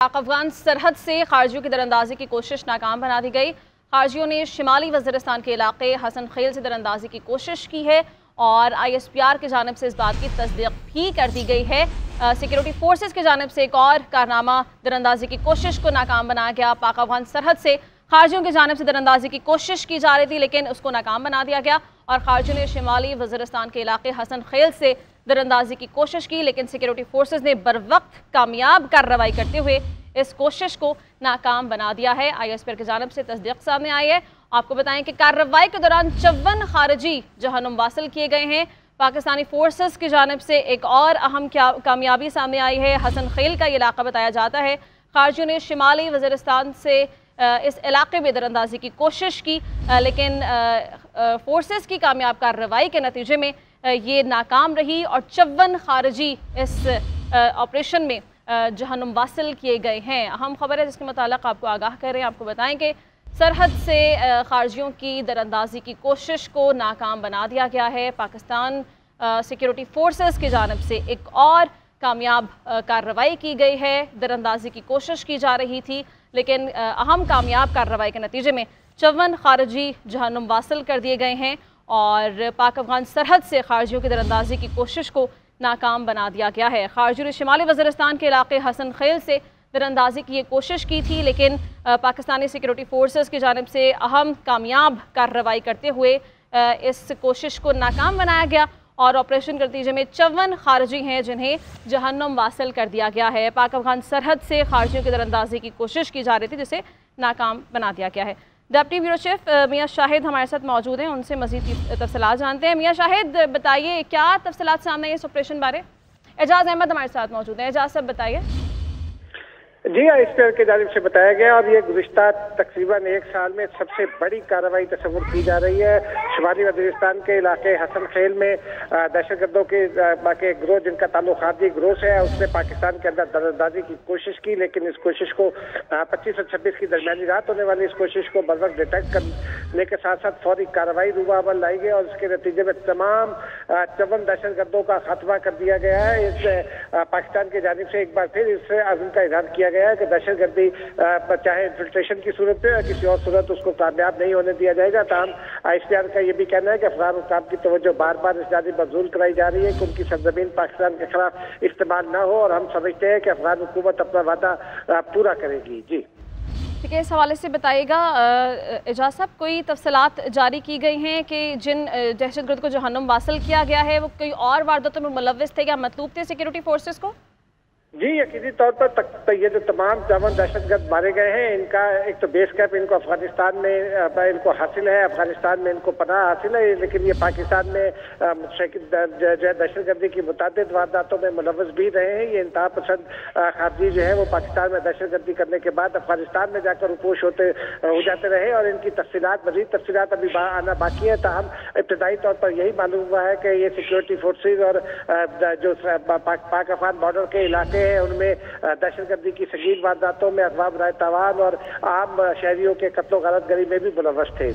पाक अफगान सरहद से खारजियों की दरअंदाजी की कोशिश नाकाम बना दी गई। खारजियों ने शिमाली वज़ीरिस्तान के इलाके हसन खेल से दरअंदाजी की कोशिश की है और ISPR की जानिब से इस बात की तस्दीक भी कर दी गई है। सिक्योरिटी फोर्सेस की जानिब से एक और कारनामा दरअंदाजी की कोशिश को नाकाम बनाया गया। पाक अफगान सरहद से खारजियों की जानिब से दरअंदाजी की कोशिश की जा रही थी, लेकिन उसको नाकाम बना दिया गया और खारजियों ने शिमाली वज़ीरिस्तान के इलाके हसन खेल से दरअंदाजी की कोशिश की, लेकिन सिक्योरिटी फोर्सेस ने बर वक्त कामयाब कार्रवाई करते हुए इस कोशिश को नाकाम बना दिया है। ISPR की जानिब से तस्दीक सामने आई है। आपको बताएं कि कार्रवाई के दौरान 54 खारजी जहन्नुम वासिल किए गए हैं। पाकिस्तानी फोर्सेस की जानिब से एक और अहम कामयाबी सामने आई है। हसन खेल का ये इलाका बताया जाता है। खारजियों ने शिमाली वज़ीरिस्तान से इस इलाके में दरअंदाजी की कोशिश की, लेकिन फोर्सेस की कामयाब कार्रवाई के नतीजे में ये नाकाम रही और 54 खारजी इस ऑपरेशन में जहन्नुम वासिल किए गए हैं। अहम खबर है जिसके मुताल्लिक़ आपको आगाह कर रहे हैं। आपको बताएं कि सरहद से खारजियों की दरअंदाजी की कोशिश को नाकाम बना दिया गया है। पाकिस्तान सिक्योरिटी फोर्सेस की जानिब से एक और कामयाब कार्रवाई की गई है। दरअंदाजी की कोशिश की जा रही थी, लेकिन अहम कामयाब कार्रवाई के नतीजे में 54 खारजी जहन्नुम वासिल कर दिए गए हैं और पाक अफगान सरहद से खारजियों की दरअंदाजी की कोशिश को नाकाम बना दिया गया है। खारजियों ने शिमाली वज़ीरिस्तान के इलाके हसन खेल से दरअंदाजी की ये कोशिश की थी, लेकिन पाकिस्तानी सिक्योरिटी फोर्सेस की जानिब से अहम कामयाब कार्रवाई करते हुए इस कोशिश को नाकाम बनाया गया और ऑपरेशन के नतीजे में 54 खारजी हैं जिन्हें जहन्नुम वासिल कर दिया गया है। पाक अफगान सरहद से खारजियों की दरअंदाजी की कोशिश की जा रही थी, जिसे नाकाम बना दिया गया है। डिप्टी ब्यूरो चीफ मियां शाहिद हमारे साथ मौजूद हैं, उनसे मज़ीद तफसीलात जानते हैं। मियां शाहिद, बताइए क्या तफसीलात सामने इस ऑपरेशन बारे। एजाज अहमद हमारे साथ मौजूद हैं। एजाज साहब बताइए। जी, ISPR की जानिब से बताया गया और ये गुज़िश्ता तकरीबन एक साल में सबसे बड़ी कार्रवाई तस्वुर की जा रही है। शुमाली वज़ीरिस्तान के इलाके हसन खेल में दहशतगर्दों के ग्रोह जिनका ताल्लुक खारजी ग्रोह से है, उसने पाकिस्तान के अंदर दरअंदाजी की कोशिश की, लेकिन इस कोशिश को 25 और 26 की दरमियानी रात होने वाली इस कोशिश को बर वक्त डिटेक्ट करने के साथ साथ फौरी कार्रवाई रूबा अमल लाई गई और इसके नतीजे में तमाम 54 दहशतगर्दों का खात्मा कर दिया गया है। इस पाकिस्तान की जानिब से एक बार फिर इससे अज़्म का इज़हार किया गया है कि दहशतगर्दी चाहे इन्फिल्ट्रेशन की सूरत में या किसी और सूरत उसको कामयाब नहीं होने दिया जाएगा। ताहम ISPR का ये भी कहना है कि अफगान हुक्काम की तवज्जो बार बार इस जानिब मबज़ूल कराई जा रही है कि उनकी सरजमीन पाकिस्तान के खिलाफ इस्तेमाल न हो और हम समझते हैं कि अफगान हुकूमत अपना वादा पूरा करेगी। जी ठीक है, इस हवाले से बताइएगा एजाज साहब, कोई तफसीलात जारी की गई हैं कि जिन दहशतगर्द को जहन्नुम वासिल किया गया है वो कोई और वारदातों में मुलव्विस थे या मतलूब थे सिक्योरिटी फोर्सेस को? जी, यकीनी तौर पर ये जो तमाम 54 दहशतगर्द मारे गए हैं, इनका एक तो बेस कैंप इनको अफगानिस्तान में इनको हासिल है, अफगानिस्तान में इनको पनाह हासिल है, लेकिन ये पाकिस्तान में जो दहशतगर्दी की मुतादिद वारदातों में मुलव्वस भी रहे हैं। ये इंतहा पसंद खारजी जो है वो पाकिस्तान में दहशतगर्दी करने के बाद अफगानिस्तान में जाकर रुपोश हो जाते रहे और इनकी मज़ीद तफसीलात अभी आना बाकी है। ताहम इब्तदाई तौर पर यही मालूम हुआ है कि ये सिक्योरिटी फोर्सेज और जो पाक अफगान बॉर्डर के इलाके उनमें दहशतगर्दी की संगीन वारदातों में अगवा बराए तावान और आम शहरियों के कत्लो गारत गरी में भी मुलव्वस थे।